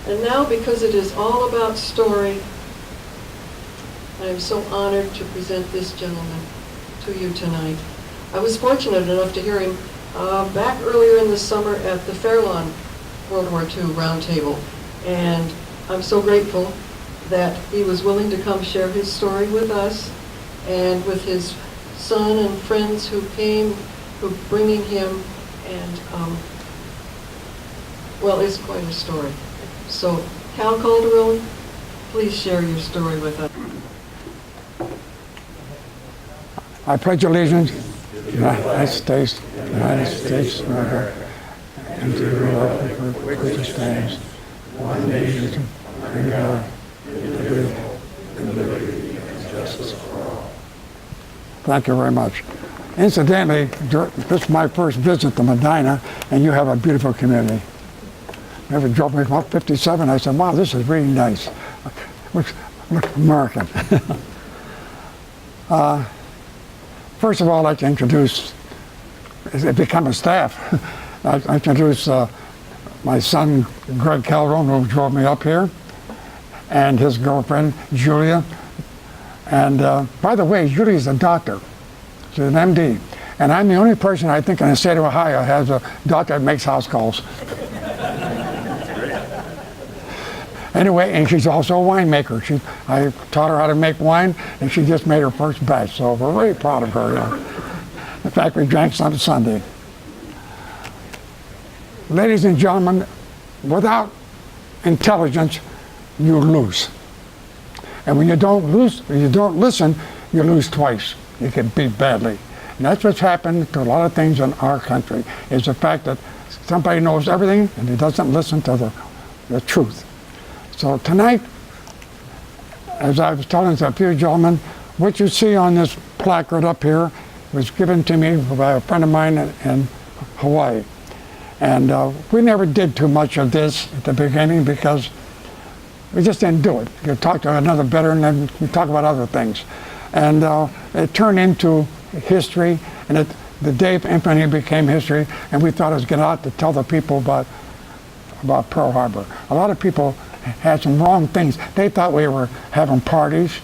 And now, because it is all about story, I am so honored to present this gentleman to you tonight. I was fortunate enough to hear him back earlier in the summer at the Fairlawn World War II Roundtable, and I'm so grateful that he was willing to come share his story with us, and with his son and friends who came, who bringing him, and well, it's quite a story. So, Cal Calderone, please share your story with us. I pledge allegiance to the United States of America, and to the republic for which it stands, one nation, under God, indivisible, and liberty and justice for all. Thank you very much. Incidentally, this is my first visit to Medina, and you have a beautiful community. Never drove me about 57. I said, wow, this is really nice. Looks American. First of all, I'd like to introduce, it become a staff. I introduce my son, Greg Calderone, who drove me up here, and his girlfriend, Julia. And by the way, Julia's a doctor. She's an MD. And I'm the only person I think in the state of Ohio has a doctor that makes house calls. Anyway, and she's also a winemaker. I taught her how to make wine, and she just made her first batch, so we're really proud of her. In fact, we drank some Sunday. Ladies and gentlemen, without intelligence, you lose. And when you don't listen, you lose twice. You get beat badly. And that's what's happened to a lot of things in our country, is the fact that somebody knows everything and he doesn't listen to the truth. So tonight, as I was telling a few gentlemen, what you see on this placard up here was given to me by a friend of mine in Hawaii. And we never did too much of this at the beginning because we just didn't do it. You talk to another veteran and then we talk about other things. And it turned into history, and the day of infamy became history, and we thought it was getting out to tell the people about Pearl Harbor. A lot of people had some wrong things. They thought we were having parties,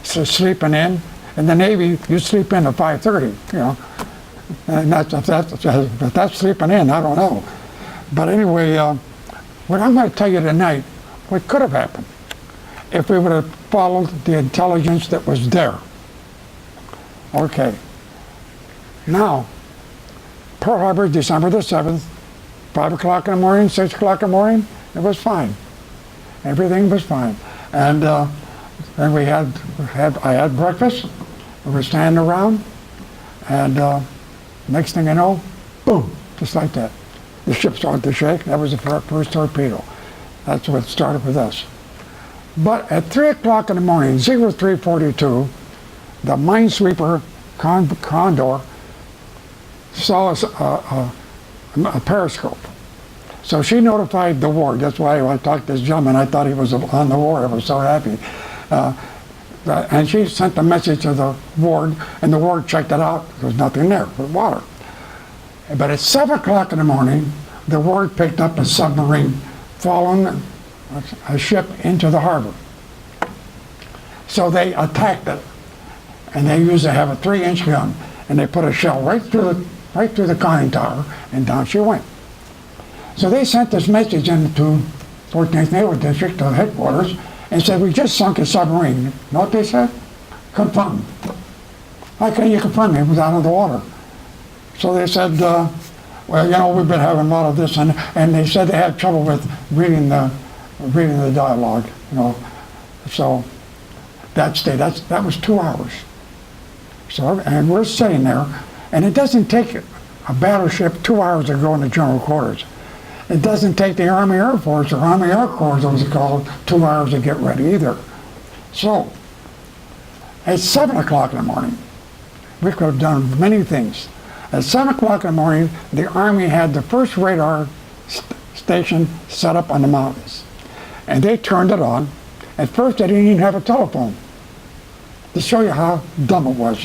sleeping in. In the Navy, you sleep in at 5:30, you know. And that's sleeping in, I don't know. But anyway, what I'm going to tell you tonight, what could have happened if we would have followed the intelligence that was there. Okay. Now, Pearl Harbor, December the 7th, 5 o'clock in the morning, 6 o'clock in the morning, it was fine. Everything was fine. And then I had breakfast, we were standing around, and next thing you know, boom, just like that. The ship started to shake. That was the first torpedo. That's what started with us. But at 3 o'clock in the morning, 0342, the minesweeper Condor saw a periscope. So she notified the ward. That's why I talked to this gentleman. I thought he was on the ward. I was so happy. And she sent the message to the ward, and the ward checked it out. There was nothing there but water. But at 7 o'clock in the morning, the ward picked up a submarine following a ship into the harbor. So they attacked it, and they used to have a 3-inch gun, and they put a shell right through the conning tower, and down she went. So they sent this message into 14th Naval District, to headquarters, and said, we just sunk a submarine. You know what they said? Confirmed. How can you confirm it? It was out of the water. So they said, well, you know, we've been having a lot of this, and they said they had trouble with reading the dialogue, you know. So that was 2 hours. So, and we're sitting there, and it doesn't take a battleship 2 hours to go into general quarters. It doesn't take the Army Air Force, or Army Air Corps, as it was called, 2 hours to get ready either. So, at 7 o'clock in the morning, we could have done many things. At 7 o'clock in the morning, the Army had the first radar station set up on the mountains. And they turned it on. At first, they didn't even have a telephone, to show you how dumb it was.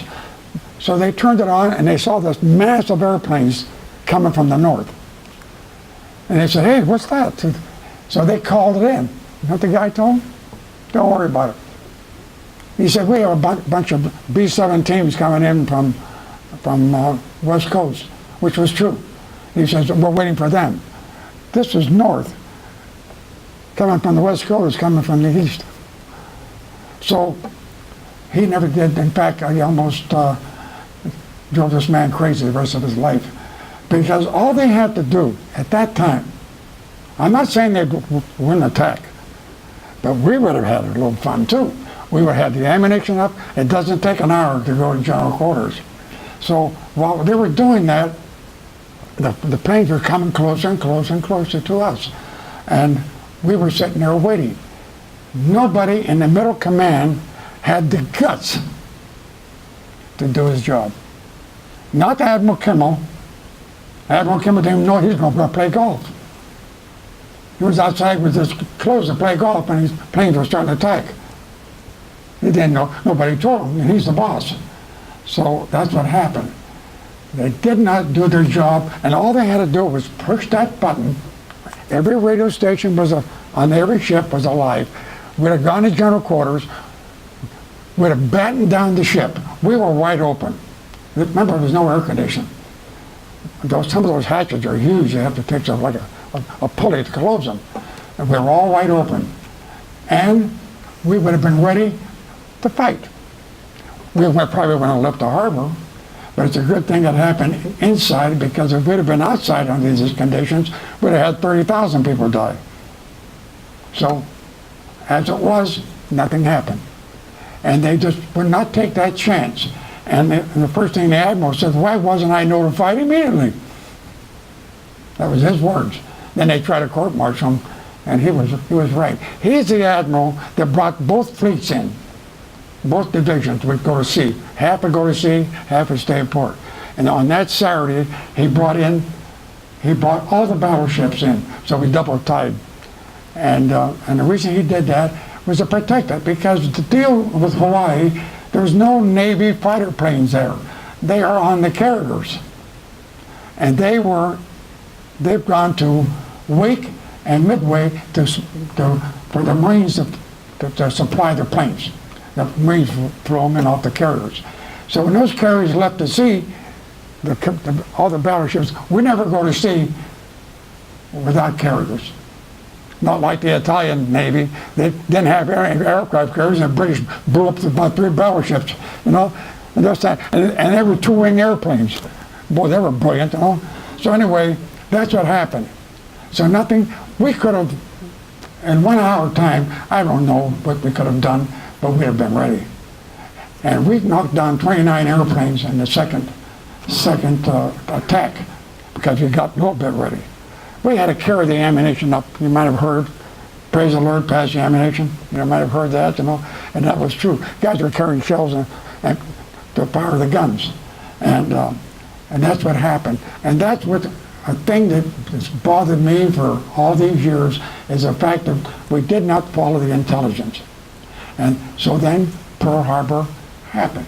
So they turned it on, and they saw this massive airplanes coming from the north. And they said, hey, what's that? So they called it in. You know what the guy told him? Don't worry about it. He said, we have a bunch of B-17s coming in from West Coast, which was true. He says, we're waiting for them. This was north. Coming from the West Coast, coming from the east. So he never did. In fact, he almost drove this man crazy the rest of his life. Because all they had to do at that time, I'm not saying they'd win the attack, but we would have had a little fun too. We would have had the ammunition up. It doesn't take an hour to go to general quarters. So while they were doing that, the planes were coming closer and closer and closer to us. And we were sitting there waiting. Nobody in the middle command had the guts to do his job. Not Admiral Kimmel. Admiral Kimmel didn't even know he was going to play golf. He was outside with his clothes to play golf, and his planes were starting to attack. He didn't know. Nobody told him, and he's the boss. So that's what happened. They did not do their job, and all they had to do was push that button. Every radio station was on every ship was alive. We'd have gone to general quarters. We'd have battened down the ship. We were wide open. Remember, there was no air conditioning. Some of those hatches are huge. You have to take like a pulley to close them. And we were all wide open. And we would have been ready to fight. We probably wouldn't have left the harbor, but it's a good thing that happened inside, because if we'd have been outside under these conditions, we'd have had 30,000 people die. So, as it was, nothing happened. And they just would not take that chance. And the first thing the Admiral said, why wasn't I notified immediately? That was his words. Then they tried to court-martial him, and he was right. He's the Admiral that brought both fleets in. Both divisions would go to sea. Half would go to sea, half would stay in port. And on that Saturday, he brought all the battleships in, so we double tied. And the reason he did that was to protect it, because the deal with Hawaii, there's no Navy fighter planes there. They are on the carriers. And they've gone to Wake and Midway for the Marines to supply the planes. The Marines throw them in off the carriers. So when those carriers left the sea, all the battleships, we never go to sea without carriers. Not like the Italian Navy. They didn't have aircraft carriers, and the British blew up about 3 battleships, you know. And they were 2-wing airplanes. Boy, they were brilliant, you know. So anyway, that's what happened. So nothing, we could have, in 1 hour time, I don't know what we could have done, but we'd have been ready. And we knocked down 29 airplanes in the second attack, because we got a little bit ready. We had to carry the ammunition up. You might have heard, praise the Lord, pass the ammunition. You might have heard that, you know, and that was true. Guys were carrying shells and to power the guns, and that's what happened. And that's what a thing that has bothered me for all these years is the fact that we did not follow the intelligence. And so then Pearl Harbor happened.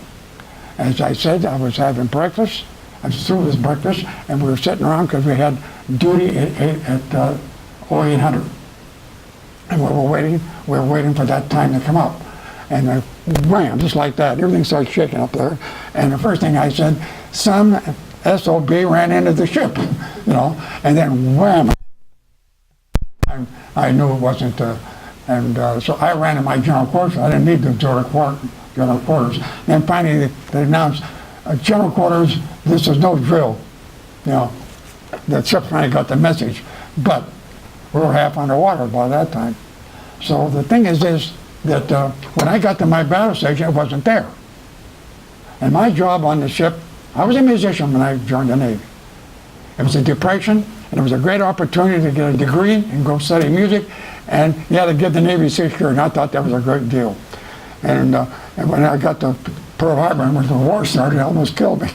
As I said, I was having breakfast. I was through with breakfast, and we were sitting around because we had duty at 0800. And we were waiting for that time to come up. And wham, just like that, everything started shaking up there. And the first thing I said, some SOB ran into the ship, you know, and then wham, I knew it wasn't, so I ran to my general quarters. I didn't need the general quarters. Then finally they announced, general quarters, this is no drill, you know. The ship finally got the message, but we were half underwater by that time. So the thing is this, that when I got to my battle station, it wasn't there. And my job on the ship, I was a musician when I joined the Navy. It was a depression, and it was a great opportunity to get a degree and go study music, and you had to give the Navy 6 years, and I thought that was a great deal. And when I got to Pearl Harbor, and when the war started, it almost killed me.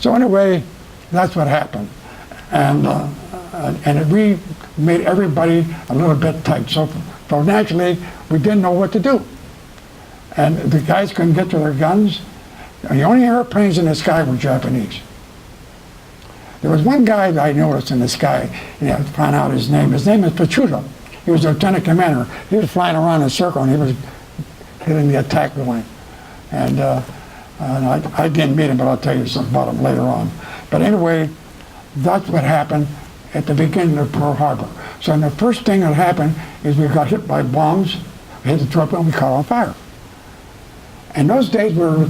So anyway, that's what happened. And we made everybody a little bit tight. So naturally, we didn't know what to do. And the guys couldn't get to their guns. The only airplanes in the sky were Japanese. There was one guy that I noticed in the sky, and I found out his name. His name is Pachuta. He was a lieutenant commander. He was flying around in a circle, and he was hitting the attack line. And I didn't meet him, but I'll tell you something about him later on. But anyway, that's what happened at the beginning of Pearl Harbor. So the first thing that happened is we got hit by bombs, we hit the torpedo, and we caught on fire. In those days, we were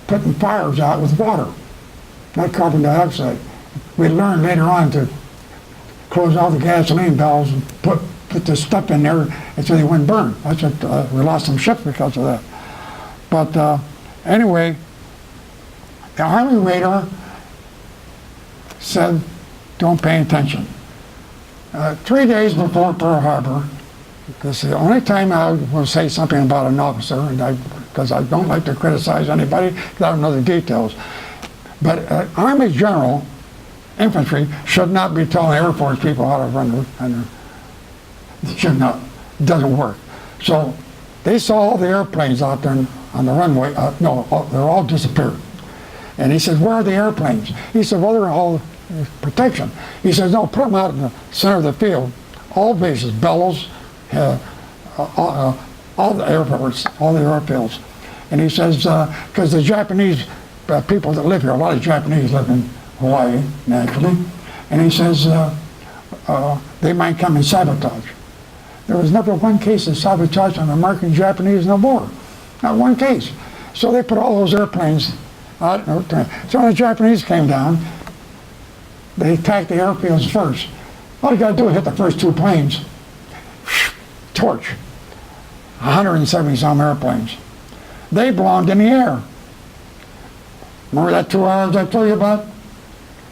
putting fires out with water, not carbon dioxide. We learned later on to close all the gasoline valves and put the stuff in there and so they wouldn't burn. That's what we lost some ships because of that. But anyway, the Army radar said, don't pay attention. 3 days before Pearl Harbor, because the only time I will say something about an officer, and because I don't like to criticize anybody, because I don't know the details, but Army General, infantry, should not be telling Air Force people how to run. It should not. It doesn't work. So they saw all the airplanes out there on the runway. They're all disappeared. And he said, where are the airplanes? He said, well, they're all protection. He says, no, put them out in the center of the field. All bases, Bellows, all the airports, all the airfields. And he says, because the Japanese people that live here, a lot of Japanese live in Hawaii, naturally. And he says, they might come and sabotage. There was never one case of sabotage on the American Japanese in the war. Not one case. So they put all those airplanes out. So when the Japanese came down, they attacked the airfields first. All you got to do is hit the first 2 planes. Torch. 170-some airplanes. They belonged in the air. Remember that 2 hours I told you about?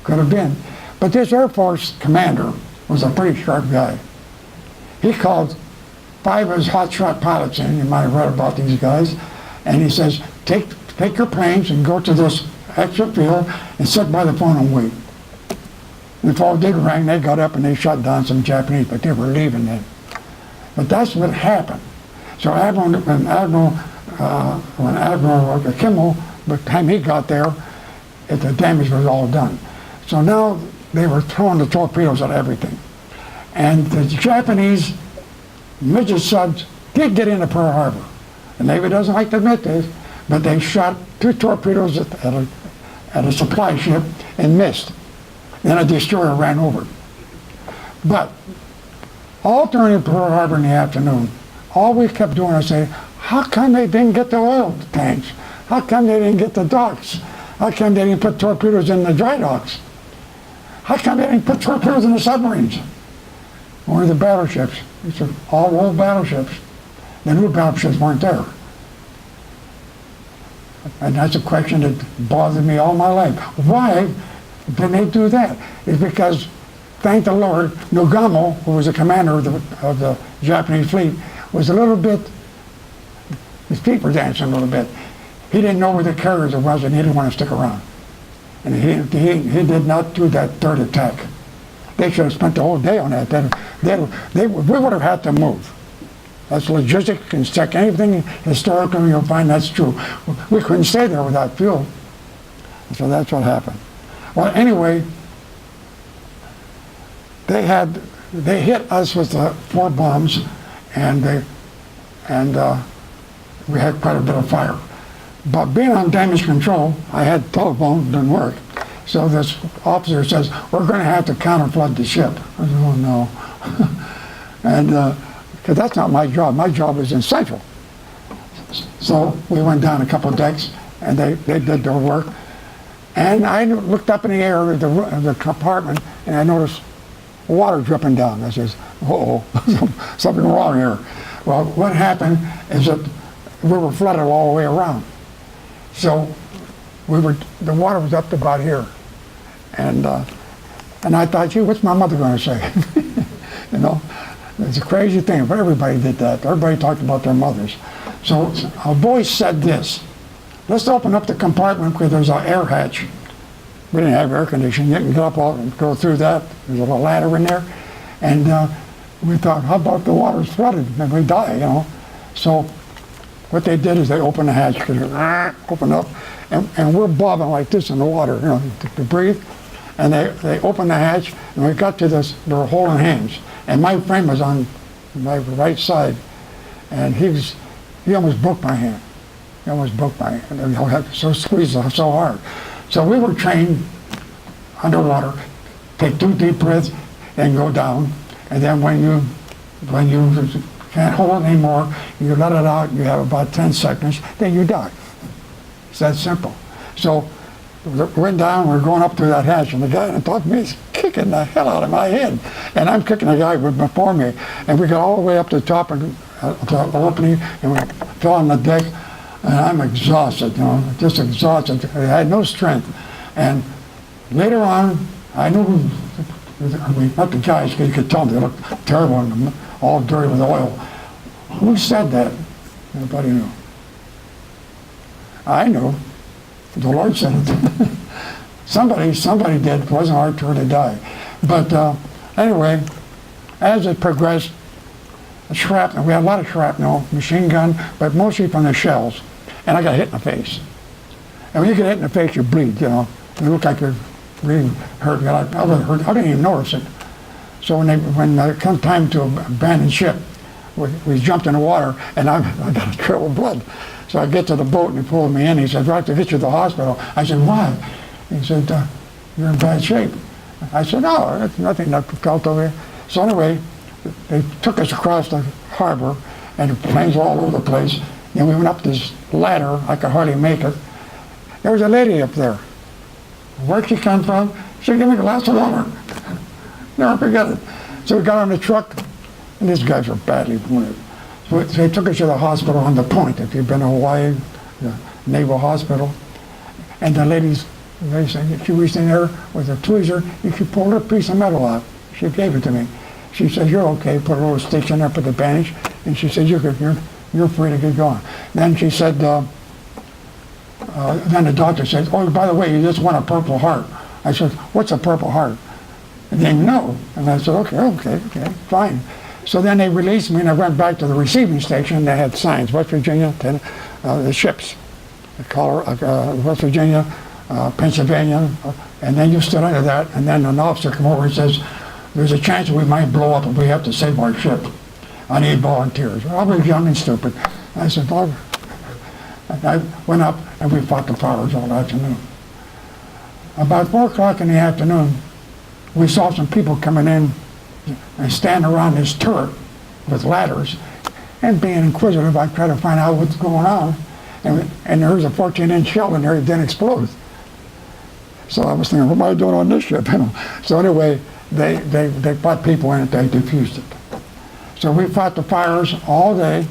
Could have been. But this Air Force commander was a pretty sharp guy. He called 5 of his hotshot pilots in, you might have read about these guys, and he says, take your planes and go to this exit field and sit by the phone and wait. And the phone did ring, they got up and they shot down some Japanese, but they were leaving then. But that's what happened. So when Admiral Kimmel, by the time he got there, the damage was all done. So now they were throwing the torpedoes at everything. And the Japanese midget subs did get into Pearl Harbor. The Navy doesn't like to admit this, but they shot 2 torpedoes at a supply ship and missed. Then a destroyer ran over it. But all during Pearl Harbor in the afternoon, all we kept doing was saying, how come they didn't get the oil tanks? How come they didn't get the docks? How come they didn't put torpedoes in the dry docks? How come they didn't put torpedoes in the submarines? Or the battleships? These are all old battleships. The new battleships weren't there. And that's a question that bothered me all my life. Why didn't they do that? It's because, thank the Lord, Nogamo, who was the commander of the Japanese fleet, was a little bit, his feet were dancing a little bit. He didn't know where the carriers was and he didn't want to stick around. And he did not do that third attack. They should have spent the whole day on that. We would have had to move. That's logistics. You can check anything historically, you'll find that's true. We couldn't stay there without fuel. So that's what happened. Well, anyway, they hit us with 4 bombs, and we had quite a bit of fire. But being on damage control, I had telephone, didn't work. So this officer says, we're going to have to counterflood the ship. I said, oh no. And because that's not my job. My job is in Central. So we went down a couple of decks, and they did their work. And I looked up in the air of the compartment, and I noticed water dripping down. I says, uh-oh, something wrong here. Well, what happened is that we were flooded all the way around. So the water was up to about here. And I thought, gee, what's my mother going to say? You know, it's a crazy thing, but everybody did that. Everybody talked about their mothers. So a voice said this, let's open up the compartment because there's an air hatch. We didn't have air conditioning. You can get up and go through that. There's a little ladder in there. And we thought, how about the water's flooded and we die, you know? So what they did is they opened the hatch, opened up, and we're bobbing like this in the water, you know, to breathe. and they opened the hatch, and we got to this, they were holding hands. And my friend was on my right side, and he almost broke my hand. He almost broke my hand. And I had so squeezed it so hard. So we were trained underwater, take 2 deep breaths and go down. And then when you can't hold it anymore, you let it out, you have about 10 seconds, then you die. It's that simple. So we went down, we're going up through that hatch, and the guy on top of me is kicking the hell out of my head. And I'm kicking the guy before me. And we got all the way up to the top of the opening, and we fell on the deck, and I'm exhausted, just exhausted. I had no strength. And later on, I knew, not the guys, because you could tell they looked terrible and all dirty with oil. Who said that? Nobody knew. I knew. The Lord said it. somebody did. It wasn't our turn to die. But anyway, as it progressed, shrapnel, we had a lot of shrapnel, machine gun, but mostly from the shells. And I got hit in the face. And when you get hit in the face, you bleed, You look like you're really hurt. I wasn't hurt. I didn't even notice it. So when it comes time to abandon ship, we jumped in the water, and I got a trail of blood. So I get to the boat, and he pulled me in. He said, "Do I have to get you to the hospital?" I said, "Why?" He said, "You're in bad shape." I said, "No, it's nothing. I felt over here." So anyway, they took us across the harbor, and the planes were all over the place. And we went up this ladder. I could hardly make it. There was a lady up there. Where'd she come from? She said, "Give me a glass of water." Never forget it. So we got on the truck, and these guys were badly wounded. So they took us to the hospital on the Point. If you've been to Hawaii, the Naval Hospital. And the ladies, they said, she reached in there with a tweezer, and she pulled a piece of metal out. She gave it to me. She said, "You're okay." Put a little stitch in there, put the bandage, and she said, "You're free to get going." Then she said, then the doctor said, "Oh, by the way, you just won a Purple Heart." I said, "What's a Purple Heart?" And they know. And I said, okay, fine. So then they released me, and I went back to the receiving station. They had signs, West Virginia, the ships, West Virginia, Pennsylvania, and then you stood under that, and then an officer came over and says, "There's a chance we might blow up if we have to save our ship. I need volunteers." Well, I was young and stupid. I said, "Well," I went up, and we fought the fires all afternoon. About 4 o'clock in the afternoon, we saw some people coming in and standing around this turret with ladders, and being inquisitive, I tried to find out what's going on. And there was a 14-inch shell in there that didn't explode. So I was thinking, what am I doing on this ship? So anyway, they brought people in and they defused it. So we fought the fires all day,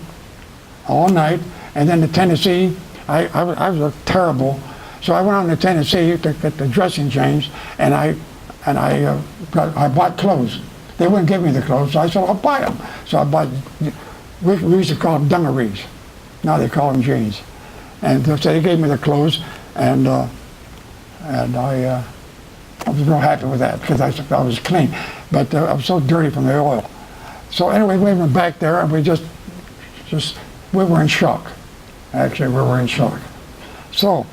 all night, and then the Tennessee, I was terrible. So I went on to Tennessee to get the dressing changed, and I bought clothes. They wouldn't give me the clothes, so I said, "I'll buy them." So I bought, we used to call them dungarees. Now they call them jeans. And so they gave me the clothes, and I was real happy with that because I was clean. But I was so dirty from the oil. So anyway, we went back there, and we we were in shock. Actually, we were in shock. So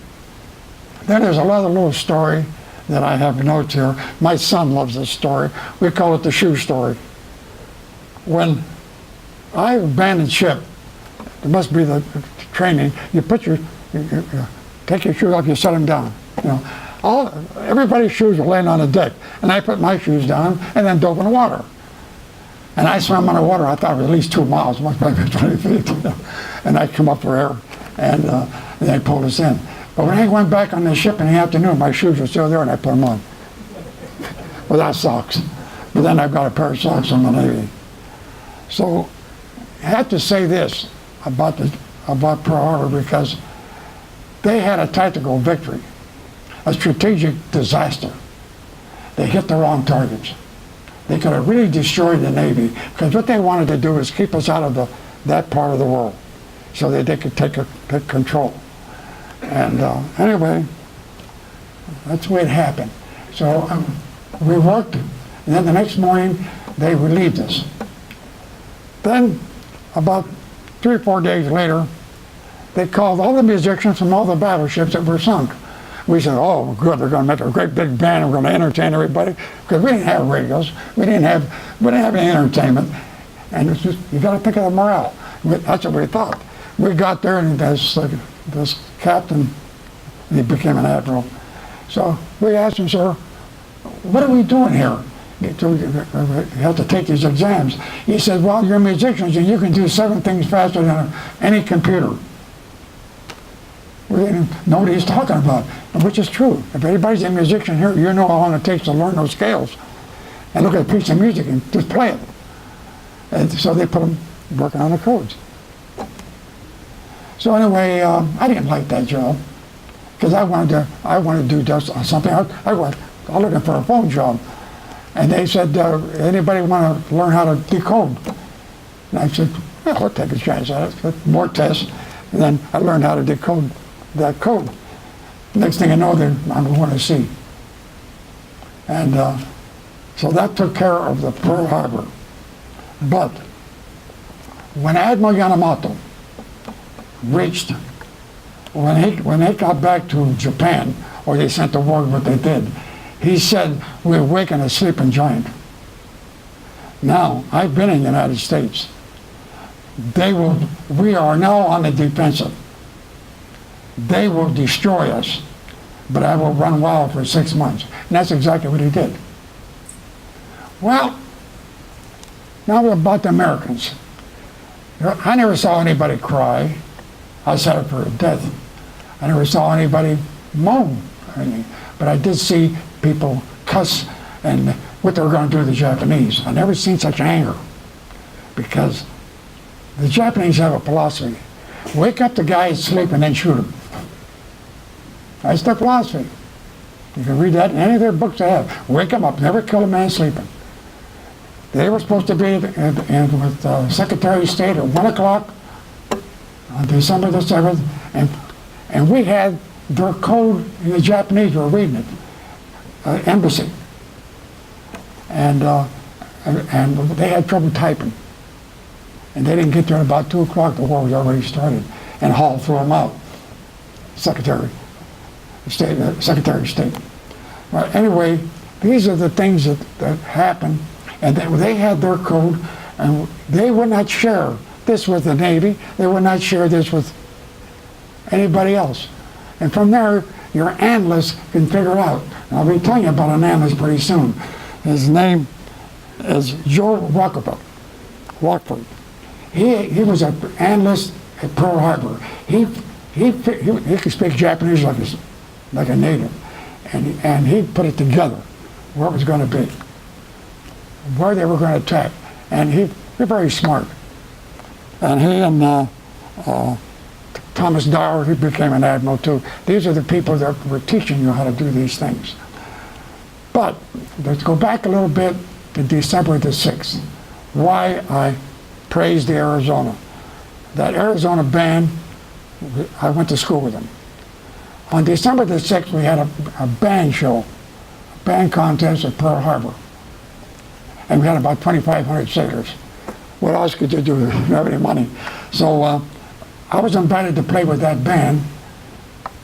then there's another little story that I have notes here. My son loves this story. We call it the shoe story. When I abandoned ship, it must be the training, you put you take your shoes off, you set them down. Everybody's shoes were laying on the deck, and I put my shoes down and then dove in the water. And I swam underwater. I thought it was at least 2 miles, must be 20 feet. And I come up for air, and they pulled us in. But when I went back on the ship in the afternoon, my shoes were still there, and I put them on without socks. But then I've got a pair of socks from the Navy. So I had to say this about Pearl Harbor, because they had a tactical victory, a strategic disaster. They hit the wrong targets. They could have really destroyed the Navy, because what they wanted to do is keep us out of that part of the world so that they could take control. And anyway, that's the way it happened. So we worked, and then the next morning they relieved us. Then about 3 or 4 days later, they called all the musicians from all the battleships that were sunk. we said, oh, good, they're going to make a great big band, and we're going to entertain everybody, because we didn't have radios, we didn't have any entertainment, and it's just, you got to think of the morale. That's what we thought. We got there, and this captain, he became an admiral. So we asked him, sir, what are we doing here? You have to take these exams. He said, well, you're musicians and you can do 7 things faster than any computer. We didn't know what he's talking about, which is true. If anybody's a musician here, you know how long it takes to learn those scales. And look at a piece of music and just play it. And so they put him working on the codes. So anyway, I didn't like that job because I wanted to do just something. I was looking for a phone job. And they said, anybody want to learn how to decode? And I said, well, I'll take a chance at it. More tests. And then I learned how to decode that code. Next thing I know, I'm going to C. And so that took care of the Pearl Harbor. But when Admiral Yamamoto reached, when they got back to Japan, or they sent the word what they did, he said, we're waking a sleeping giant. Now, I've been in the United States. We are now on the defensive. They will destroy us, but I will run wild for 6 months. And that's exactly what he did. Well, now about the Americans. I never saw anybody cry outside for death. I never saw anybody moan. But I did see people cuss and what they were going to do to the Japanese. I never seen such anger, because the Japanese have a philosophy: wake up the guy asleep and then shoot him. That's their philosophy. You can read that in any of their books they have. Wake him up, never kill a man sleeping. They were supposed to be with Secretary of State at 1 o'clock on December the 7th, and we had their code, and the Japanese were reading it. Embassy. And they had trouble typing. And they didn't get there at about 2 o'clock. The war was already started. And Hall threw them out. Secretary of State. Well, anyway, these are the things that happened. And they had their code, and they would not share this with the Navy. They would not share this with anybody else. And from there, your analyst can figure it out. And I'll be telling you about an analyst pretty soon. His name is Joe Rockford. He was an analyst at Pearl Harbor. He could speak Japanese like a native, and he put it together where it was going to be, where they were going to attack, and he's very smart. And he and Thomas Dyer, he became an admiral too. These are the people that were teaching you how to do these things. But let's go back a little bit to December the 6th. Why I praised the Arizona. That Arizona band, I went to school with them. On December the 6th, we had a band show, a band contest at Pearl Harbor. And we had about 2,500 sailors. What else could you do? We didn't have any money. So I was invited to play with that band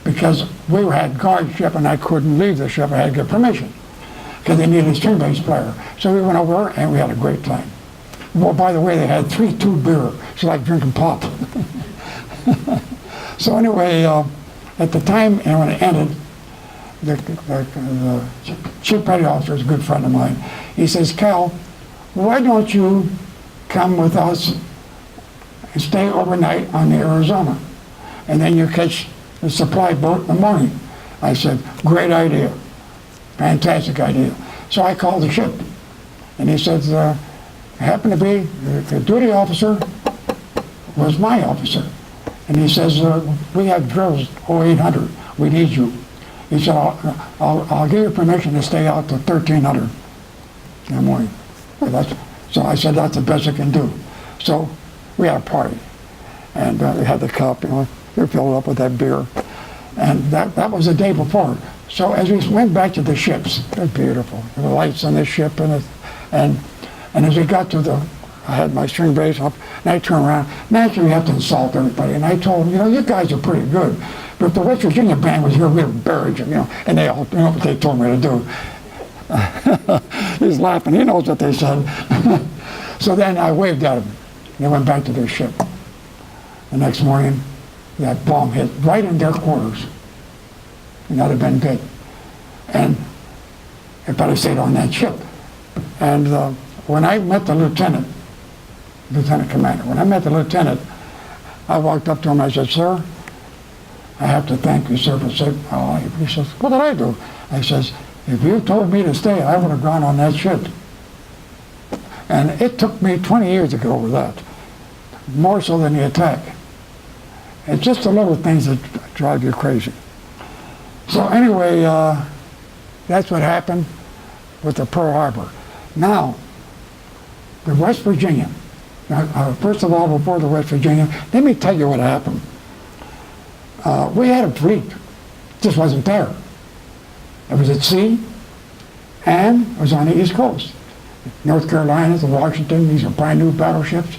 because we had guard ship and I couldn't leave the ship. I had to get permission because they needed a string bass player. So we went over and we had a great time. Well, by the way, they had 3-2 beer. It's like drinking pop. So anyway, at the time, and when it ended, the chief petty officer is a good friend of mine. He says, Cal, why don't you come with us and stay overnight on the Arizona? And then you catch the supply boat in the morning. I said, great idea. Fantastic idea. So I called the ship. And he says, happened to be the duty officer was my officer. And he says, we have drills 0800. We need you. He said, I'll give you permission to stay out to 1300 in the morning. So I said, that's the best I can do. So we had a party. And we had the cup, we were filled up with that beer. And that was the day before. So as we went back to the ships, they're beautiful. There were lights on the ship, and as we got to I had my string bass up, and I turned around. Naturally, you have to insult everybody. And I told them, you guys are pretty good, But if the West Virginia band was here, we'd have buried you, and they all, what they told me to do. He's laughing, he knows what they said. So then I waved at them. They went back to their ship. The next morning, that bomb hit right in their quarters. And that would have been good. And if I'd have stayed on that ship. And when I met the lieutenant commander, when I met the lieutenant, I walked up to him, I said, "Sir, I have to thank you, sir, for saving my life." He says, "What did I do?" I says, "If you told me to stay, I would have gone on that ship." And it took me 20 years to get over that, more so than the attack. It's just the little things that drive you crazy. So anyway, that's what happened with the Pearl Harbor. Now, the West Virginia. First of all, before the West Virginia, let me tell you what happened. We had a fleet, just wasn't there. It was at sea, and it was on the East Coast. North Carolina, the Washington, these are brand new battleships.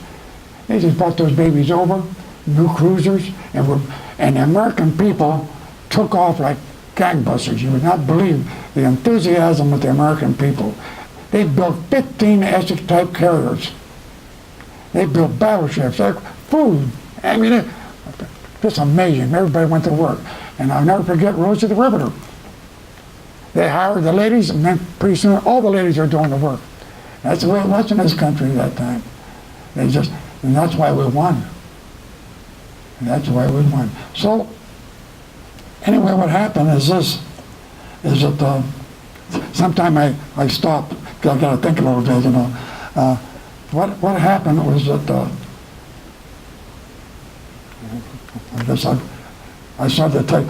They just brought those babies over, new cruisers, and the American people took off like gangbusters. You would not believe the enthusiasm of the American people. They built 15 Essex-type carriers. They built battleships, like food. I mean, just amazing. Everybody went to work. And I'll never forget Rosie the Riveter. They hired the ladies, and then pretty soon all the ladies are doing the work. That's the way it was in this country at that time. And that's why we won. And that's why we won. So, anyway, what happened is this, is that sometime I stop, because I got to think a little bit, What happened was that, I guess I started to take,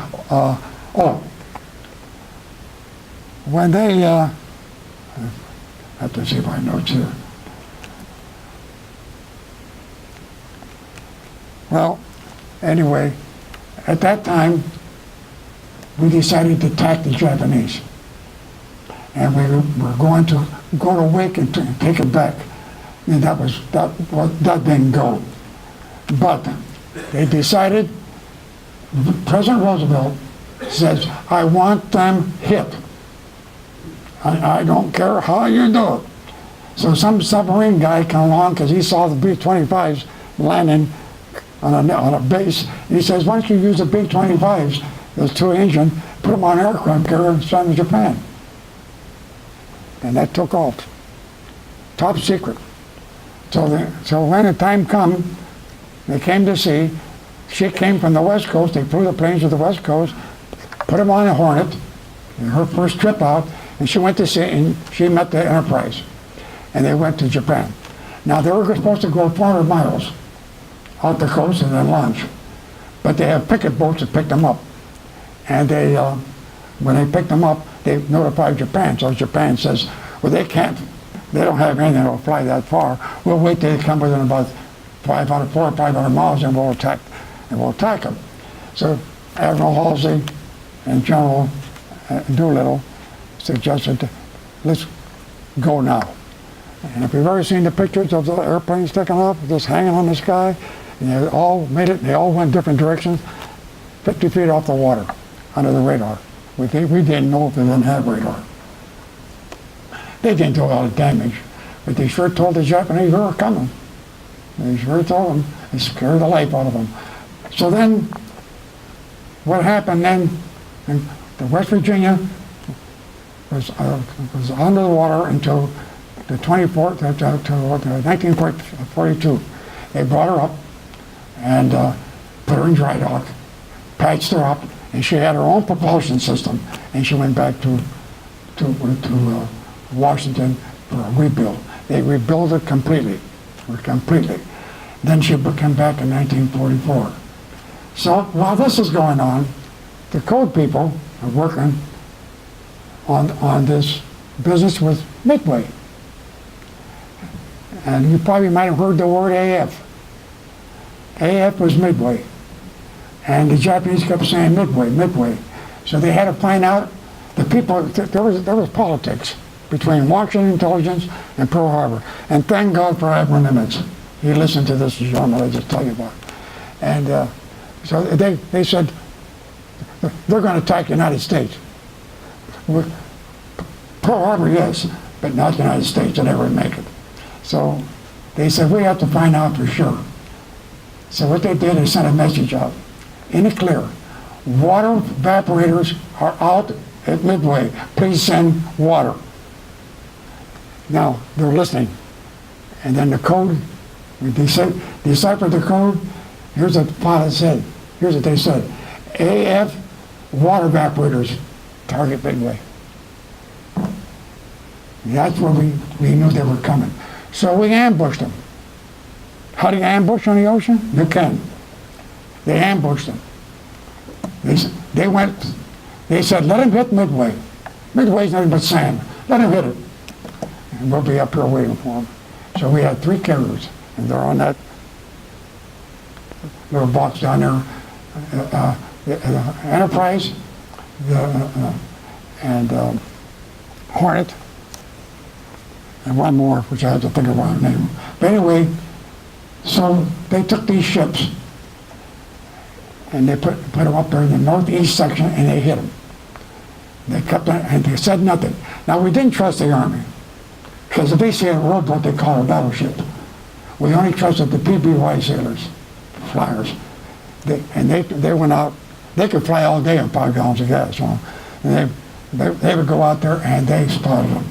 when they, I have to see my notes here. Well, anyway, at that time, we decided to attack the Japanese. And we were going to go to Wake and take it back. And that didn't go. But they decided, President Roosevelt says, "I want them hit. I don't care how you do it." So some submarine guy came along because he saw the B-25s landing on a base. He says, "Why don't you use the B-25s, those two engine, put them on aircraft carrier and send them to Japan?" And that took off. Top secret. So when the time come, they came to sea. She came from the West Coast. They flew the planes to the West Coast, put them on a Hornet, her first trip out, and she went to sea, and she met the Enterprise. And they went to Japan. Now, they were supposed to go 400 miles out the coast and then launch. But they have picket boats that picked them up. And they, when they picked them up, they notified Japan. So Japan says, "Well, they don't have anything that will fly that far. We'll wait till they come within about 400 or 500 miles, and we'll attack them." So Admiral Halsey and General Doolittle suggested, "Let's go now." And if you've ever seen the pictures of the airplanes taking off, just hanging on the sky, and they all made it, they all went different directions, 50 feet off the water, under the radar. We didn't know if they didn't have radar. They didn't do a lot of damage, but they sure told the Japanese we were coming. They sure told them. It scared the life out of them. So then, what happened then, the West Virginia was under the water until the 24th, until 1942. They brought her up and put her in dry dock, patched her up, and she had her own propulsion system, and she went back to Washington for a rebuild. They rebuilt it completely. Then she came back in 1944. So while this is going on, the code people are working on this business with Midway. And you probably might have heard the word AF. AF was Midway. And the Japanese kept saying Midway. So they had to find out the people, there was politics between Washington intelligence and Pearl Harbor. And thank God for Admiral Nimitz. He listened to this gentleman I just tell you about. And so they said, they're going to attack the United States. Pearl Harbor, yes, but not the United States. They never make it. So they said, we have to find out for sure. So what they did is sent a message out in the clear. Water evaporators are out at Midway. Please send water. Now, they're listening. And then the code, we deciphered the code. Here's what the pilot said. Here's what they said. AF water evaporators target Midway. That's where we knew they were coming. So we ambushed them. How do you ambush on the ocean? You can. They ambushed them. They said, let him hit Midway. Midway's nothing but sand. Let him hit it. And we'll be up here waiting for him. So we had 3 carriers, and they're on that little box down there. The Enterprise, and Hornet, and one more, which I have to think of our name. But anyway, so they took these ships, and they put them up there in the northeast section, and they hit them. They kept on, and they said nothing. Now, we didn't trust the Army, because if they see a rowboat, they call it a battleship. We only trusted the PBY sailors, flyers. They went out. They could fly all day on 5 gallons of gas. So, and they would go out there, and they spotted them.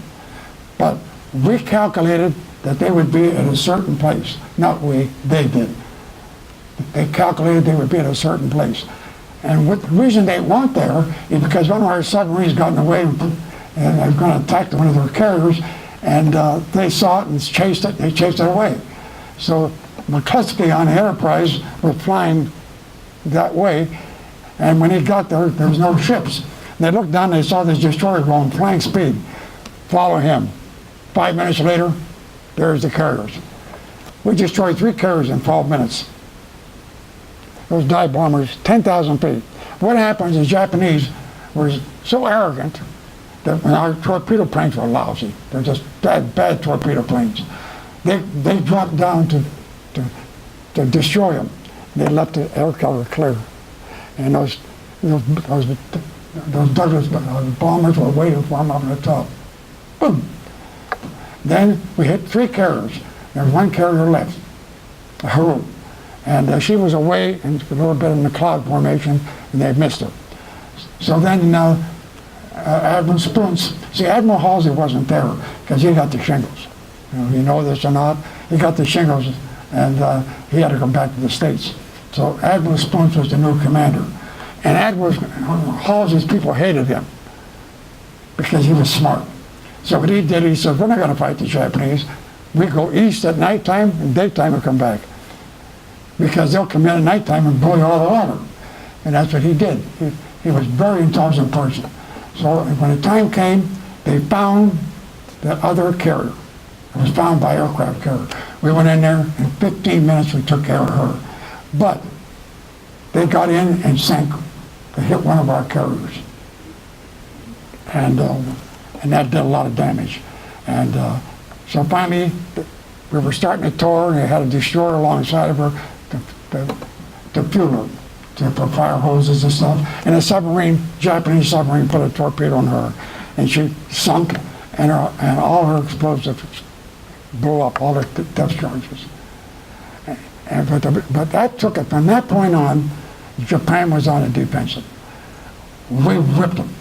But we calculated that they would be at a certain place. Not we, they did. They calculated they would be at a certain place. And the reason they weren't there is because one of our submarines got in the way and they were going to attack one of their carriers, and they saw it and chased it. They chased it away. So McCluskey on the Enterprise was flying that way, and when he got there, there was no ships. They looked down and they saw this destroyer going flying speed. Follow him. 5 minutes later, there's the carriers. We destroyed 3 carriers in 12 minutes. Those dive bombers, 10,000 feet. What happens is Japanese were so arrogant that when our torpedo planes were lousy, they're just bad torpedo planes. They dropped down to destroy them. They left the air cover clear. And those Douglas bombers were waiting for them up on the top. Boom. Then we hit 3 carriers. There was 1 carrier left, a Haru. And she was away and a little bit in the cloud formation, and they missed her. So then Admiral Spoons, see, Admiral Halsey wasn't there because he got the shingles. You know this or not, he got the shingles, and he had to come back to the States. So Admiral Spoons was the new commander. And Admiral Halsey's people hated him because he was smart. So what he did, he said, we're not going to fight the Japanese. We go east at nighttime, and daytime we'll come back. Because they'll come in at nighttime and blow you all the water. And that's what he did. He was a very intelligent person. So when the time came, they found the other carrier. It was found by aircraft carrier. We went in there, in 15 minutes we took care of her. But they got in and sank. They hit one of our carriers. And that did a lot of damage. And so finally, we were starting to tow her, and they had a destroyer alongside of her to fuel her, to put fire hoses and stuff. And a submarine, Japanese submarine, put a torpedo on her, and she sunk, and all her explosives blew up, all her depth charges. But that took it. From that point on, Japan was on the defensive. We whipped them.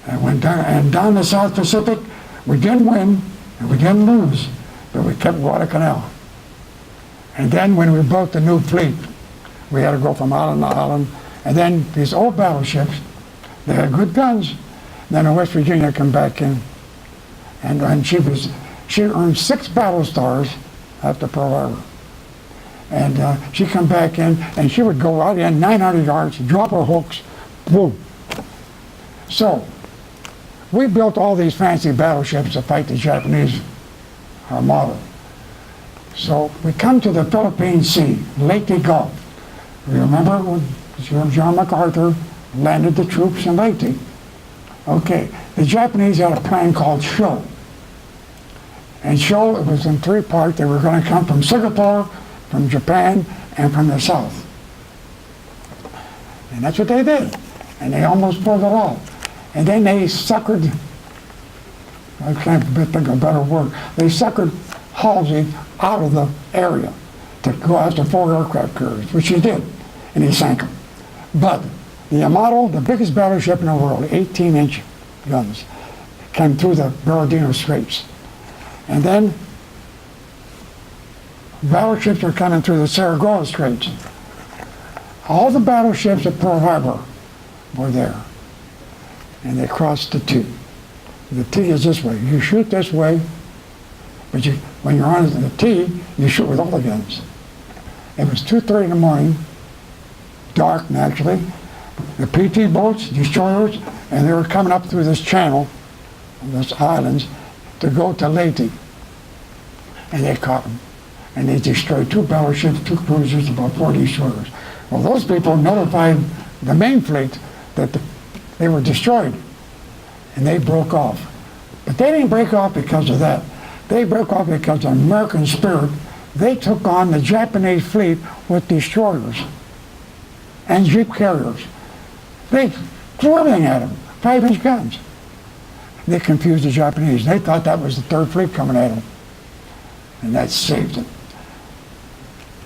And down the South Pacific, we didn't win, and we didn't lose, but we kept Guadalcanal. And then when we built the new fleet, we had to go from island to island. And then these old battleships, they had good guns. Then in West Virginia come back in, and she earned 6 battle stars after Pearl Harbor. And she come back in, and she would go right in 900 yards, drop her hooks, boom. So we built all these fancy battleships to fight the Japanese Armada. So we come to the Philippine Sea, Leyte Gulf. You remember when John MacArthur landed the troops in Leyte? Okay, the Japanese had a plan called Show. And Show, it was in 3 parts. They were going to come from Singapore, from Japan, and from the south. And that's what they did. And they almost pulled it off. And then they suckered, I can't think of a better word, they suckered Halsey out of the area to go after 4 aircraft carriers, which he did, and he sank them. But the Yamato, the biggest battleship in the world, 18-inch guns, came through the Borodino Straits. And then battleships were coming through the Saratoga Straits. All the battleships at Pearl Harbor were there. And they crossed the T. The T is this way. You shoot this way, but when you're on the T, you shoot with all the guns. It was 2:30 in the morning, dark naturally. The PT boats, destroyers, and they were coming up through this channel, these islands, to go to Leyte. And they caught them. And they destroyed 2 battleships, 2 cruisers, about 4 destroyers. Well, those people notified the main fleet that they were destroyed. And they broke off. But they didn't break off because of that. They broke off because of American spirit. They took on the Japanese fleet with destroyers and jeep carriers. They threw everything at them, 5-inch guns. They confused the Japanese. They thought that was the 3rd Fleet coming at them. And that saved them.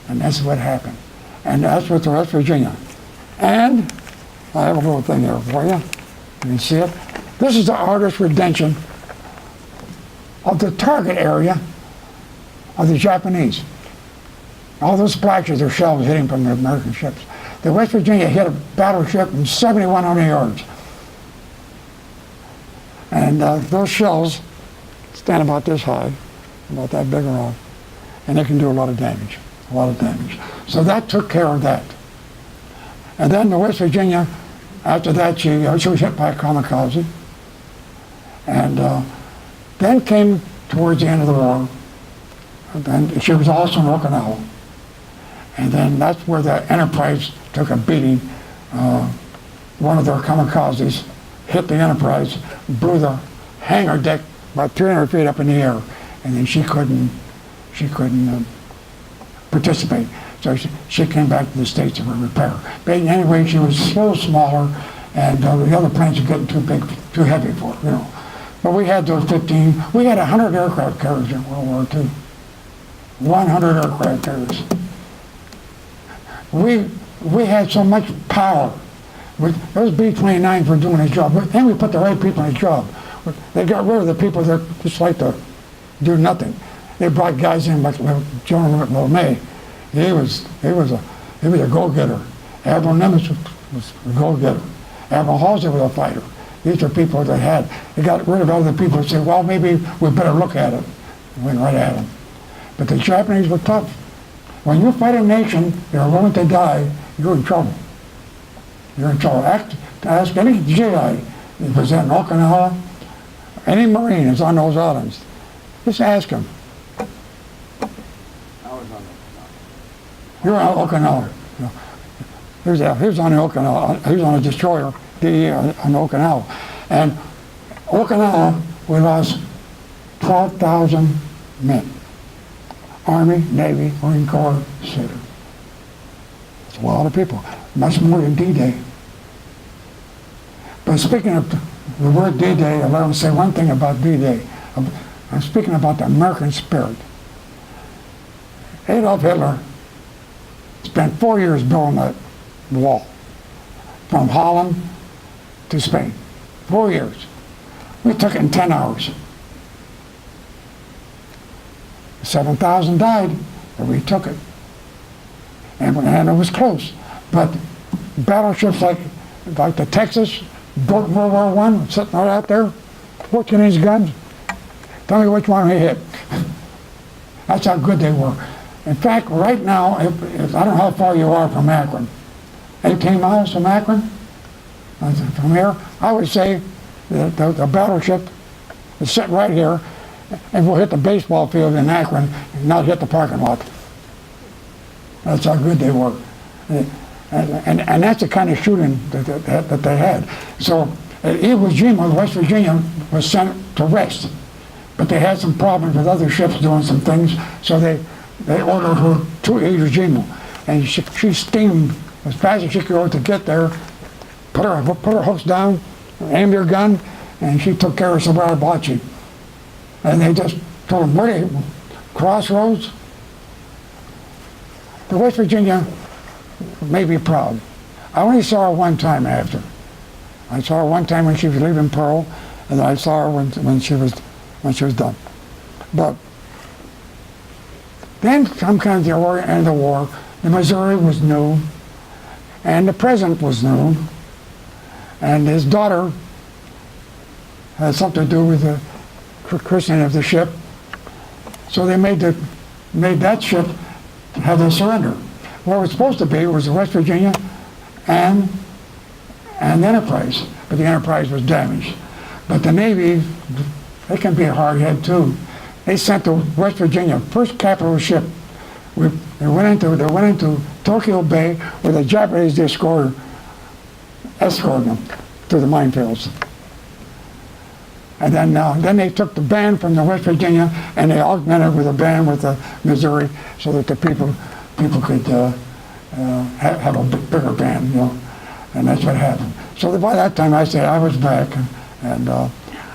And that's what happened. And that's with the West Virginia. And I have a little thing there for you. You can see it. This is the artist's rendition of the target area of the Japanese. All those splashes are shells hitting from the American ships. The West Virginia hit a battleship from 7,100 yards. And those shells stand about this high, about that big around, and they can do a lot of damage, So that took care of that. And then the West Virginia, after that, she was hit by a kamikaze. And then came towards the end of the war. And then she was also in Okinawa. And then that's where the Enterprise took a beating. One of their kamikazes hit the Enterprise, blew the hangar deck about 300 feet up in the air, and then she couldn't participate. So she came back to the States for repair. But anyway, she was still smaller, and the other planes were getting too big, too heavy for her, you know. But we had those 15, we had 100 aircraft carriers in World War II. 100 aircraft carriers. We had so much power. Those B-29s were doing a job. Then we put the right people in a job. They got rid of the people that just like to do nothing. They brought guys in like General LeMay. He was a go-getter. Admiral Nimitz was a go-getter. Admiral Halsey was a fighter. These are people that they got rid of other people and said, well, maybe we better look at it. And went right at them. But the Japanese were tough. When you fight a nation, they're willing to die, you're in trouble. You're in trouble. Ask any GI that was in Okinawa, any Marine is on those islands. Just ask him. I was on Okinawa. You're on Okinawa. He was on the Okinawa. He was on a destroyer, DE on Okinawa. And Okinawa, we lost 12,000 men. Army, Navy, Marine Corps, etc. It's a lot of people. Much more than D-Day. But speaking of the word D-Day, I'd like to say one thing about D-Day. I'm speaking about the American spirit. Adolf Hitler spent 4 years building that wall from Holland to Spain. 4 years. We took it in 10 hours. 7,000 died, but we took it. And it was close. But battleships like the Texas, built in World War I, sitting right out there, 14-inch guns. Tell me which one we hit. That's how good they were. In fact, right now, if I don't know how far you are from Akron, 18 miles from Akron, from here, I would say the battleship is sitting right here, and we'll hit the baseball field in Akron and not hit the parking lot. That's how good they were. And that's the kind of shooting that they had. So at Iwo Jima, West Virginia was sent to rest. But they had some problems with other ships doing some things, so they ordered her to Iwo Jima. And she steamed as fast as she could go to get there, put her hooks down, aim your gun, and she took care of Sabara Bachi. And they just told them, where they, Crossroads? The West Virginia made me proud. I only saw her one time after. I saw her one time when she was leaving Pearl, and I saw her when she was done. But then come kind of the end of the war. The Missouri was new, and the president was new, and his daughter had something to do with the christening of the ship. So they made that ship have a surrender. What it was supposed to be was the West Virginia and the Enterprise, but the Enterprise was damaged. But the Navy, they can be a hard head too. They sent the West Virginia, first capital ship. They went into Tokyo Bay with a Japanese destroyer escorting them to the minefields. And then they took the band from the West Virginia and they augmented with a band with the Missouri so that the people could have a bigger band, you know. And that's what happened. So by that time I said I was back. And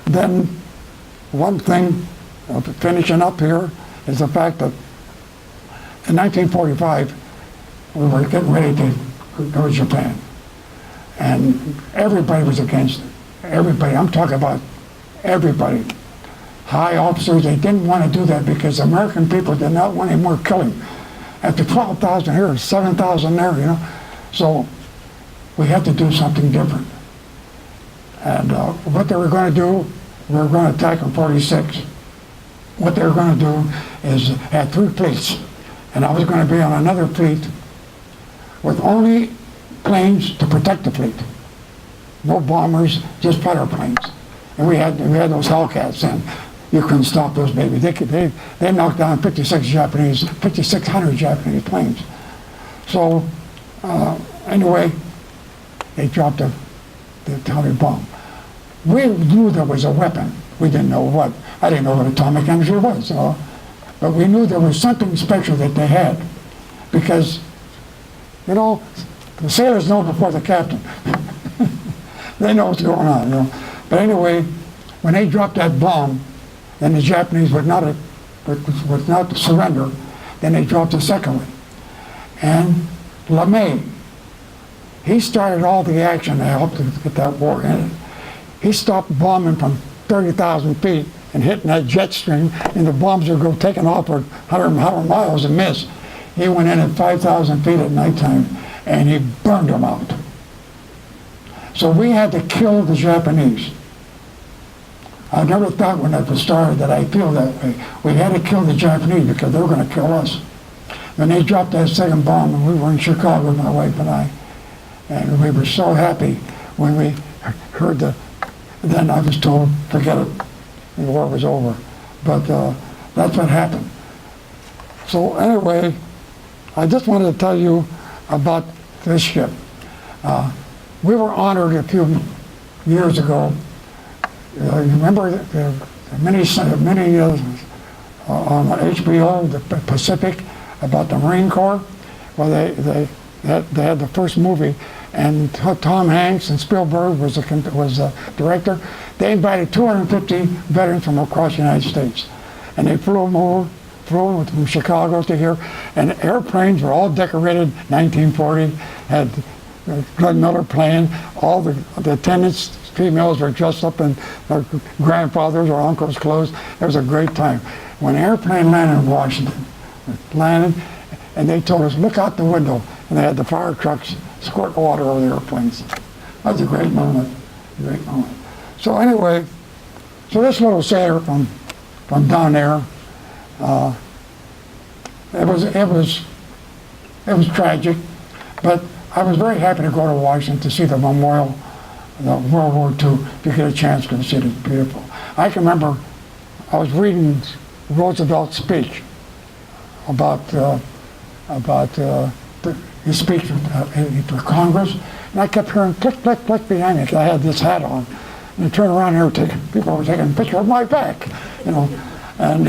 then one thing, finishing up here, is the fact that in 1945 we were getting ready to go to Japan. And everybody was against it. Everybody, I'm talking about everybody. High officers, they didn't want to do that because American people did not want any more killing. After 12,000 here, 7,000 there, you know. So we had to do something different. And what they were going to do, we were going to attack in 46. What they were going to do is had 3 fleets. And I was going to be on another fleet with only planes to protect the fleet. No bombers, just fighter planes. And we had those Hellcats, and you couldn't stop those babies. They knocked down 5,600 Japanese planes. So anyway, they dropped the atomic bomb. We knew there was a weapon. We didn't know what. I didn't know what atomic energy was, you know. But we knew there was something special that they had, because, you know, the sailors know before the captain. They know what's going on, you know. But anyway, when they dropped that bomb, then the Japanese would not surrender. Then they dropped the second one. And LeMay, he started all the action to help to get that war ended. He stopped bombing from 30,000 feet and hitting that jet stream, and the bombs would go taking off for 100 miles and miss. He went in at 5,000 feet at nighttime, and he burned them out. So we had to kill the Japanese. I never thought when it was started that I feel that way. We had to kill the Japanese because they were going to kill us. When they dropped that second bomb, and we were in Chicago, my wife and I, and we were so happy when we heard then I was told, forget it, the war was over. But that's what happened. So anyway, I just wanted to tell you about this ship. We were honored a few years ago. You remember the mini on HBO, the Pacific, about the Marine Corps? Well, they had the first movie, and Tom Hanks and Spielberg was the director. They invited 250 veterans from across the United States, and they flew from Chicago to here, and airplanes were all decorated 1940, had Glenn Miller playing, all the attendants, females were dressed up in their grandfathers' or uncles' clothes. It was a great time. When the airplane landed in Washington, and they told us, look out the window, and they had the fire trucks squirt water over the airplanes. That was a great moment, So anyway, so this little sailor from down there, it was tragic, but I was very happy to go to Washington to see the memorial, the World War II, to get a chance to see it. It's beautiful. I can remember I was reading Roosevelt's speech about his speech for Congress, and I kept hearing click, click, click behind me because I had this hat on. And I turned around here, people were taking a picture of my back, you know. And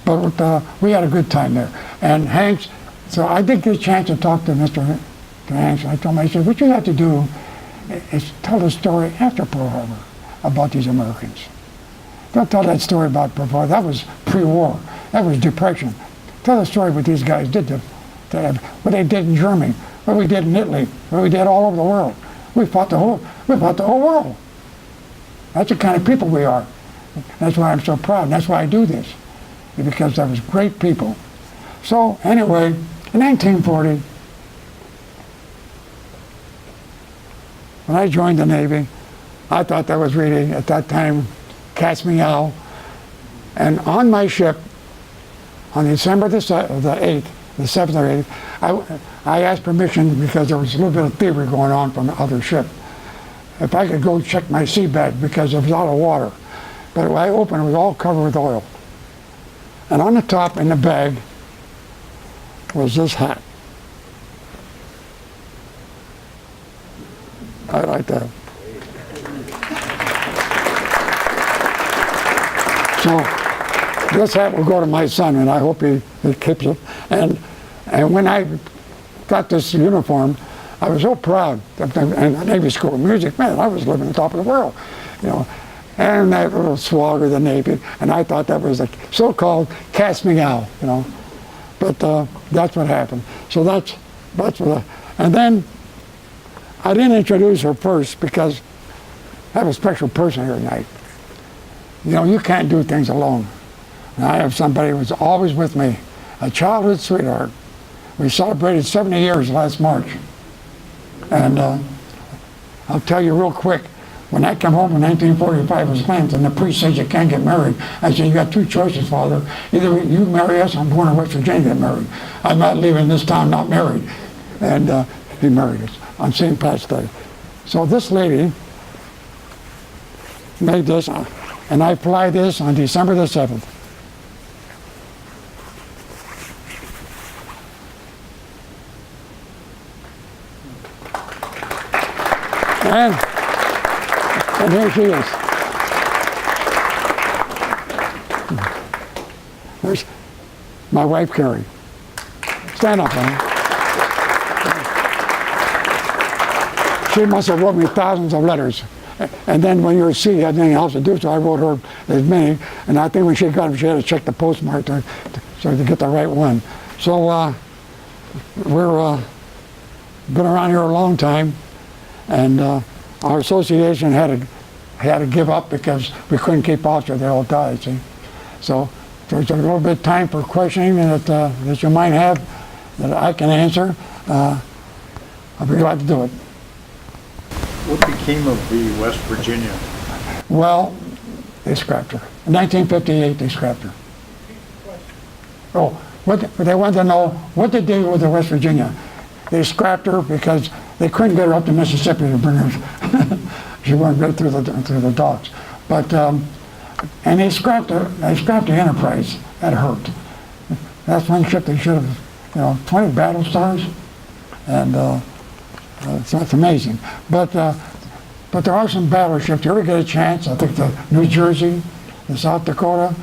but we had a good time there. And Hanks, so I did get a chance to talk to I told him, I said, what you have to do is tell the story after Pearl Harbor about these Americans. Don't tell that story about Pearl Harbor. That was pre-war. That was Depression. Tell the story what these guys did what they did in Germany, what we did in Italy, what we did all over the world. We fought the whole world. That's the kind of people we are. That's why I'm so proud. And that's why I do this, because there was great people. So anyway, in 1940, when I joined the Navy, I thought that was really, at that time, cat's meow. And on my ship, on December the 8th, the 7th or 8th, I asked permission, because there was a little bit of thievery going on from the other ship, if I could go check my sea bag, because there was a lot of water. But when I opened, it was all covered with oil. And on the top in the bag was this hat. I like that. So this hat will go to my son, and I hope he keeps it. And when I got this uniform, I was so proud. And Navy School of Music, man, I was living on top of the world, you know. And that little swag of the Navy, and I thought that was the so-called cast me out, you know. But that's what happened. So that's what. And then I didn't introduce her first, because I have a special person here tonight. You know, you can't do things alone. And I have somebody who's always with me, a childhood sweetheart. We celebrated 70 years last March. And I'll tell you real quick, when I came home in 1945 as Lent, and the priest said you can't get married, I said, you got two choices, Father. Either you marry us, I'm born in West Virginia, get married. I'm not leaving this town not married. And he married us on St. Pat's Day. So this lady made this, and I fly this on December the 7th. And here she is. There's my wife, Carrie. Stand up, man. She must have wrote me thousands of letters. And then when you were she had anything else to do, so I wrote her as many. And I think when she got them, she had to check the postmark to get the right one. So we're been around here a long time. And our association had to give up because we couldn't keep officers. They all died, see. So there's a little bit of time for questioning that you might have that I can answer. I'll be glad to do it. What became of the West Virginia? Well, they scrapped her. In 1958, they scrapped her. Oh, they wanted to know what they did with the West Virginia. They scrapped her because they couldn't get her up to Mississippi to bring her. She went right through the docks. But and they scrapped the Enterprise. That hurt. That's one ship they should have, 20 battle stars, and it's amazing. But there are some battleships. You ever get a chance? I think the New Jersey, the South Dakota,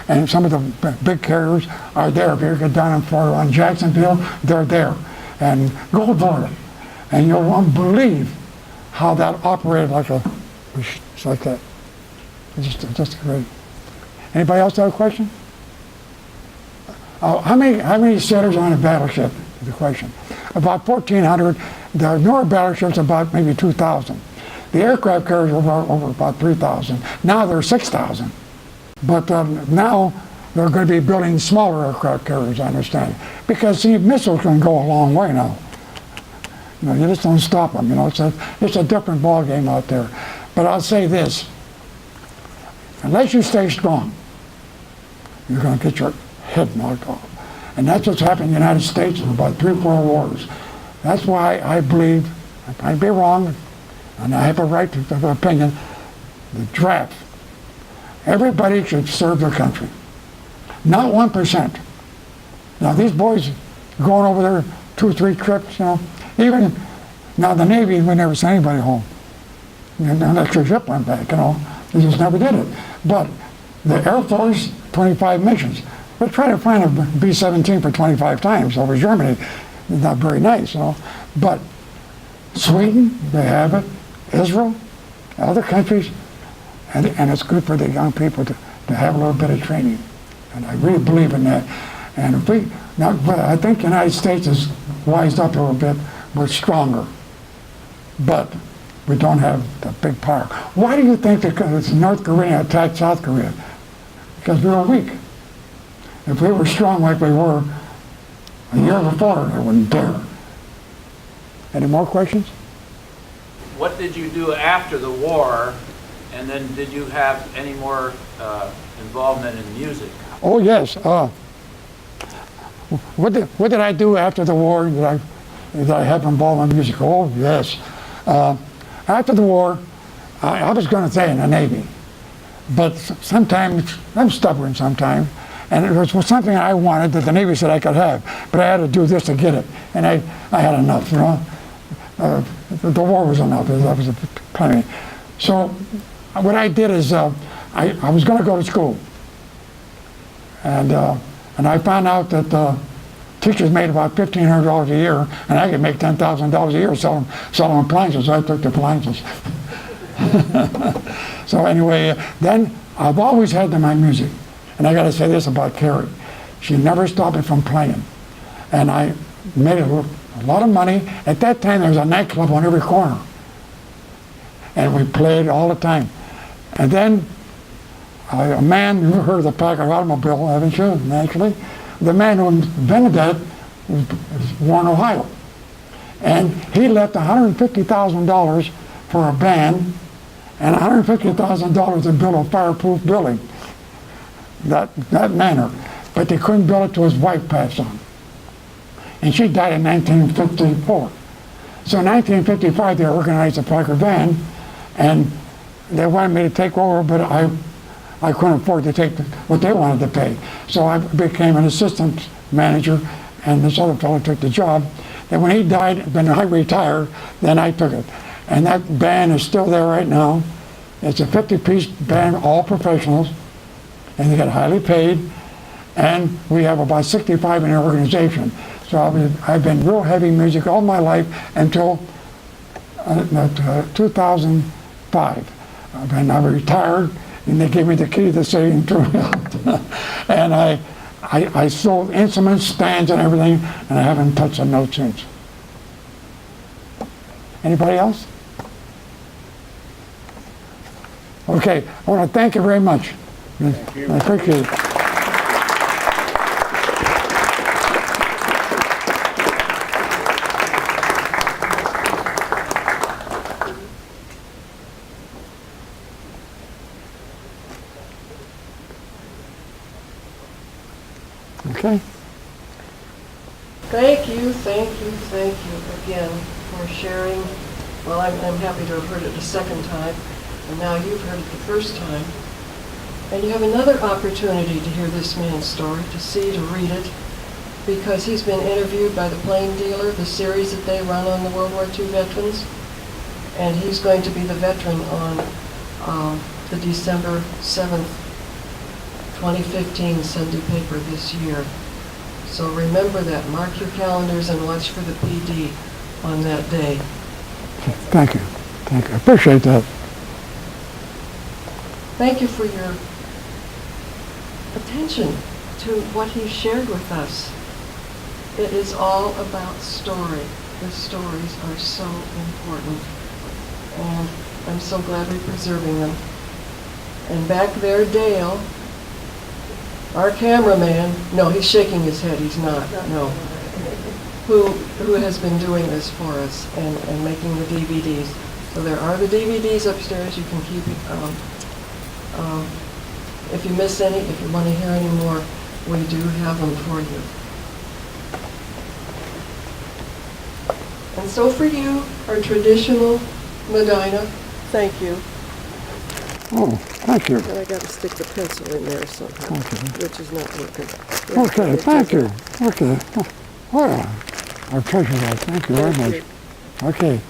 and some of the big carriers are there. If you ever get down in Florida on Jacksonville, they're there. And go aboard them, and you won't believe how that operated like it's like that. It's just great. Anybody else have a question? How many sailors on a battleship? Is the question. About 1,400. The newer battleships about maybe 2,000. The aircraft carriers are over about 3,000. Now they're 6,000. But now they're going to be building smaller aircraft carriers, I understand. Because, see, missiles can go a long way now. You just don't stop them, It's a different ball game out there. But I'll say this. Unless you stay strong, you're going to get your head knocked off. And that's what's happened in the United States in about 3 or 4 wars. That's why I believe, I might be wrong, and I have a right to have an opinion, the draft. Everybody should serve their country. Not 1%. Now these boys are going over there 2 or 3 trips, Even now the Navy, we never sent anybody home. An extra ship went back, They just never did it. But the Air Force, 25 missions. We're trying to find a B-17 for 25 times over Germany. not very nice, you know. But Sweden, they have it. Israel, other countries, and it's good for the young people to have a little bit of training. And I really believe in that. And if we, now, I think the United States has wised up a little bit. We're stronger, but we don't have the big power. Why do you think that North Korea attacked South Korea? Because we were weak. If we were strong like we were a year before, they wouldn't dare. Any more questions? What did you do after the war, and then did you have any more involvement in music? Oh yes. What did I do after the war? Did I have involvement in music? Oh yes. After the war, I was going to stay in the Navy, but sometimes I'm stubborn sometimes, and it was something I wanted that the Navy said I could have, but I had to do this to get it, and I had enough, you know. The war was enough. That was plenty. So what I did is I was going to go to school, and I found out that teachers made about $1,500 a year, and I could make $10,000 a year selling appliances. So I took the appliances. So anyway, then I've always had my music, and I got to say this about Carrie: she never stopped me from playing, and I made a lot of money. At that time, there was a nightclub on every corner, and we played all the time. And then a man, you heard of the Packard automobile, haven't you, naturally? The man who invented that was Warren, Ohio. And he left $150,000 for a band and $150,000 to build a fireproof building, that manor. But they couldn't build it till his wife passed on. And she died in 1954. So in 1955, they organized the Packard band, and they wanted me to take over, but I couldn't afford to take what they wanted to pay. So I became an assistant manager, and this other fellow took the job. Then when he died, then I retired, then I took it. And that band is still there right now. It's a 50-piece band, all professionals, and they get highly paid, and we have about 65 in the organization. So I've been real heavy music all my life until 2005. And I retired, and they gave me the key to the city and threw me out. And I sold instruments, stands, and everything, and I haven't touched a note since. Anybody else? Okay, I want to thank you very much. Thank you. I appreciate it. Okay. Thank you again for sharing. Well, I'm happy to have heard it a second time, and now you've heard it the first time. And you have another opportunity to hear this man's story, to see, to read it, because he's been interviewed by the Plain Dealer, the series that they run on the World War II veterans, and he's going to be the veteran on the December 7th, 2015 Sunday paper this year. So remember that. Mark your calendars and watch for the PD on that day. Thank you. Thank you. I appreciate that. Thank you for your attention to what he shared with us. It is all about story. The stories are so important. And I'm so glad we're preserving them. And back there, Dale, our cameraman, no, he's shaking his head, he's not, no, who has been doing this for us and making the DVDs. So there are the DVDs upstairs, you can keep it. If you miss any, if you want to hear any more, we do have them for you. And so for you, our traditional Medina, thank you. Oh, thank you. And I got to stick the pencil in there somehow, which is not working. Okay, thank you. Okay. Well, I appreciate that. Thank you very much. Okay.